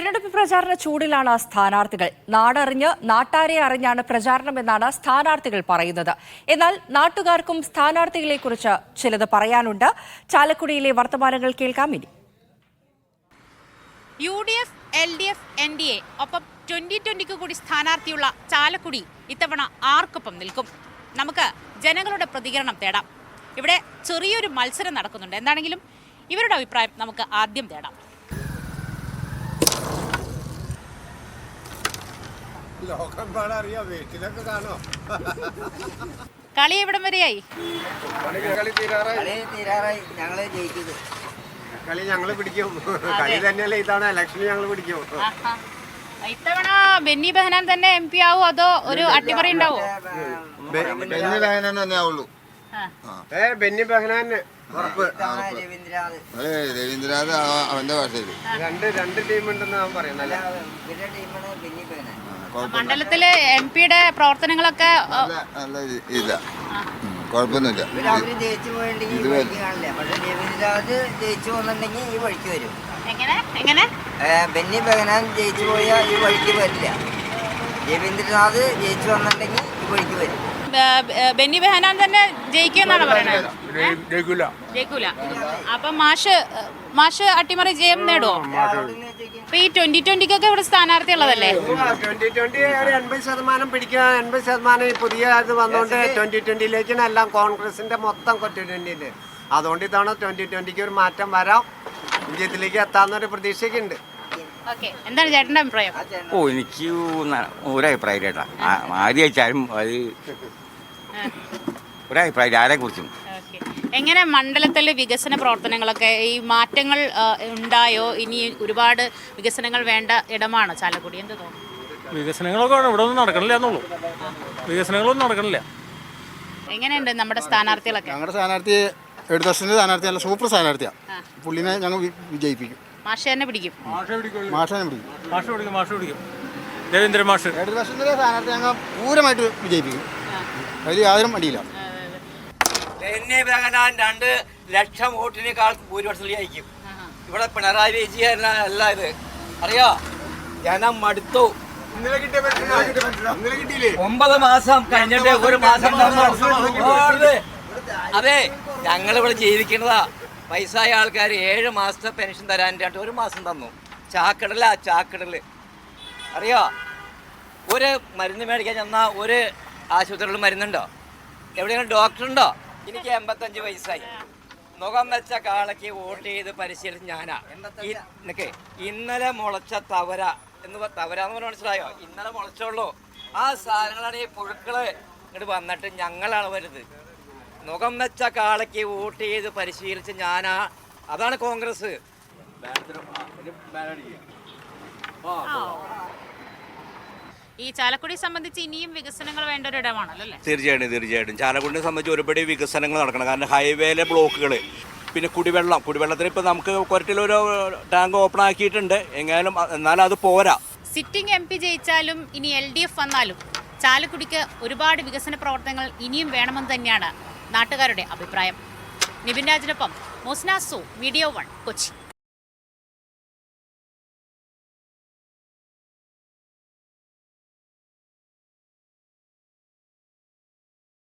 തെരഞ്ഞെടുപ്പ് പ്രചാരണ ചൂടിലാണ് സ്ഥാനാർത്ഥികൾ. നാടറിഞ്ഞ് നാട്ടാരെ അറിഞ്ഞാണ് പ്രചാരണമെന്നാണ് സ്ഥാനാർത്ഥികൾ പറയുന്നത്. എന്നാൽ നാട്ടുകാർക്കും സ്ഥാനാർത്ഥികളെക്കുറിച്ച് ചിലത് പറയാനുണ്ട്. ചാലക്കുടിയിലെ വർത്തമാനങ്ങൾ കേൾക്കാം ഇനി. UDF, LDF, NDA ഒപ്പം 2020 കൂടി സ്ഥാനാർത്ഥിയുള്ള ചാലക്കുടി ഇത്തവണ ആർക്കൊപ്പം നിൽക്കും? നമുക്ക് ജനങ്ങളുടെ പ്രതികരണം തേടാം. ഇവിടെ ചെറിയൊരു മത്സരം നടക്കുന്നുണ്ട്. എന്താണെങ്കിലും ഇവരുടെ അഭിപ്രായം നമുക്ക് ആദ്യം തേടാം. കളി എവിടം വരെയായി? കളി ഞങ്ങൾ പിടിക്കും. കളി തന്നെയല്ലേ ഇത്തവണ ഇലക്ഷൻ ഞങ്ങൾ പിടിക്കും. ഇത്തവണ ബെന്നി ബെഹനാൻ തന്നെ MP ആവോ അതോ ഒരു അട്ടിമറി ഉണ്ടാവോ? ബെന്നി ബെഹനാൻ തന്നെ ആവുള്ളൂ. ബെന്നി ബെഹനാൻ രവീന്ദ്രനാഥ് അവന്റെ ഭാഷയിൽ രണ്ട് ടീമുണ്ടെന്ന് ഞാൻ പറയുന്നല്ലേ. മണ്ഡലത്തില് MP-യുടെ പ്രവർത്തനങ്ങളൊക്കെ നല്ല ഇല്ല, കുഴപ്പമൊന്നുമില്ല. ബെന്നി ബെഹനാൻ ജയിച്ചു പോയാൽ ഈ വഴിക്ക് വരില്ല. രവീന്ദ്രനാഥ് ജയിച്ചു വന്നിട്ടുണ്ടെങ്കിൽ ഈ വഴിക്ക് വരും. ബെന്നി ബെഹനാൻ തന്നെ ജയിക്കുമെന്നാണ് പറയുന്നത്. ജയിക്കൂല. അപ്പൊ മാഷ് അട്ടിമറി ജയം നേടുവോ? ഇപ്പൊ ഈ 2020 ഇവിടെ സ്ഥാനാർത്ഥി ഉള്ളതല്ലേ? 2020 80% പിടിക്കുക. 80% പുതിയ ഇത് വന്നുകൊണ്ട് 2020 എല്ലാം കോൺഗ്രസിന്റെ മൊത്തം 2020. അതുകൊണ്ട് ഇത്തവണ 2020 ഒരു മാറ്റം വരാം, വിജയത്തിലേക്ക് എത്താവുന്നൊരു പ്രതീക്ഷയൊക്കെ ഉണ്ട്. എന്താണ് ചേട്ടന്റെ അഭിപ്രായം? എനിക്ക് ഒരഭിപ്രായം ചേട്ടാ, ആര് ചോദിച്ചാലും അത് ഒരഭിപ്രായം ആരെ കുറിച്ചും. എങ്ങനെ മണ്ഡലത്തിലെ വികസന പ്രവർത്തനങ്ങളൊക്കെ ഈ മാറ്റങ്ങൾ ഉണ്ടായോ? ഇനി ഒരുപാട് വികസനങ്ങൾ വേണ്ട ഇടമാണ് ചാലക്കുടി, എന്ത് തോന്നുന്നു? വികസനങ്ങളൊക്കെ ഇവിടെ ഒന്നും നടക്കണില്ല എന്നുള്ളൂ. വികസനങ്ങളൊന്നും നടക്കണില്ല. എങ്ങനെയുണ്ട് നമ്മുടെ സ്ഥാനാർത്ഥികളൊക്കെ? ഞങ്ങളുടെ സ്ഥാനാർത്ഥി ഇടതുപക്ഷത്തിന്റെ സ്ഥാനാർത്ഥി നല്ല സൂപ്പർ സ്ഥാനാർത്ഥിയാണ്. പുള്ളിനെ ഞങ്ങൾ വിജയിപ്പിക്കും. മാഷ് തന്നെ പിടിക്കും. രവീന്ദ്ര മാഷ് ഇടതുപക്ഷത്തിന്റെ സ്ഥാനാർത്ഥി ഞങ്ങൾ പൂരമായിട്ട് വിജയിപ്പിക്കും. അതിൽ യാതൊരു മടിയില്ല. ബെന്നി ബെഹനാൻ 2 ലക്ഷം വോട്ടിനേക്കാൾ ഭൂരിപക്ഷത്തിൽ ജയിക്കും. ഇവിടെ പിണറായി വിജയൻ അല്ല, ഇത് അറിയോ? ജനം മടുത്തു. 9 മാസം കഴിഞ്ഞിട്ട് 1 മാസം അതെ, ഞങ്ങളിവിടെ ജീവിക്കുന്നതാ. വയസ്സായ ആൾക്കാർ 7 മാസത്തെ പെൻഷൻ തരാൻ 1 മാസം തന്നു. ചാക്കടല് അറിയോ? ഒരു മരുന്ന് മേടിക്കാൻ ചെന്നാൽ ഒരു ആശുപത്രിയിൽ മരുന്നുണ്ടോ? എവിടെയെങ്കിലും ഡോക്ടറുണ്ടോ? എനിക്ക് 85 വയസ്സായി. മുഖം വെച്ച കാളയ്ക്ക് വോട്ട് ചെയ്ത് പരിശീലിച്ച് ഞാനാ. ഇന്നലെ മുളച്ച തവര എന്ന് പറഞ്ഞാൽ മനസ്സിലായോ? ഇന്നലെ മുളച്ചുള്ളൂ. ആ സാധനങ്ങളാണ് ഈ പുഴുക്കള് ഇങ്ങോട്ട് വന്നിട്ട് ഞങ്ങളാണ് വരുന്നത്. മുഖം വെച്ച കാളയ്ക്ക് വോട്ട് ചെയ്ത് പരിശീലിച്ച് ഞാനാ. അതാണ് കോൺഗ്രസ്. ഈ ചാലക്കുടി സംബന്ധിച്ച് ഇനിയും വികസനങ്ങൾ വേണ്ട ഒരു ഇടമാണല്ലോ. തീർച്ചയായിട്ടും ചാലക്കുടിനെ സംബന്ധിച്ച് ഒരുപാട് വികസനങ്ങൾ നടക്കണം. കാരണം ഹൈവേയിലെ ബ്ലോക്കുകൾ, പിന്നെ കുടിവെള്ളത്തിന് ഇപ്പോൾ നമുക്ക് കൊരട്ടിലൊരു ടാങ്ക് ഓപ്പൺ ആക്കിയിട്ടുണ്ട്. എന്നാലും അത് പോരാ. സിറ്റിംഗ് MP ജയിച്ചാലും ഇനി LDF വന്നാലും ചാലക്കുടിക്ക് ഒരുപാട് വികസന പ്രവർത്തനങ്ങൾ ഇനിയും വേണമെന്ന് തന്നെയാണ് നാട്ടുകാരുടെ അഭിപ്രായം. നിബിൻ രാജിനൊപ്പം മോസ്നാസു, മീഡിയ 1, കൊച്ചി.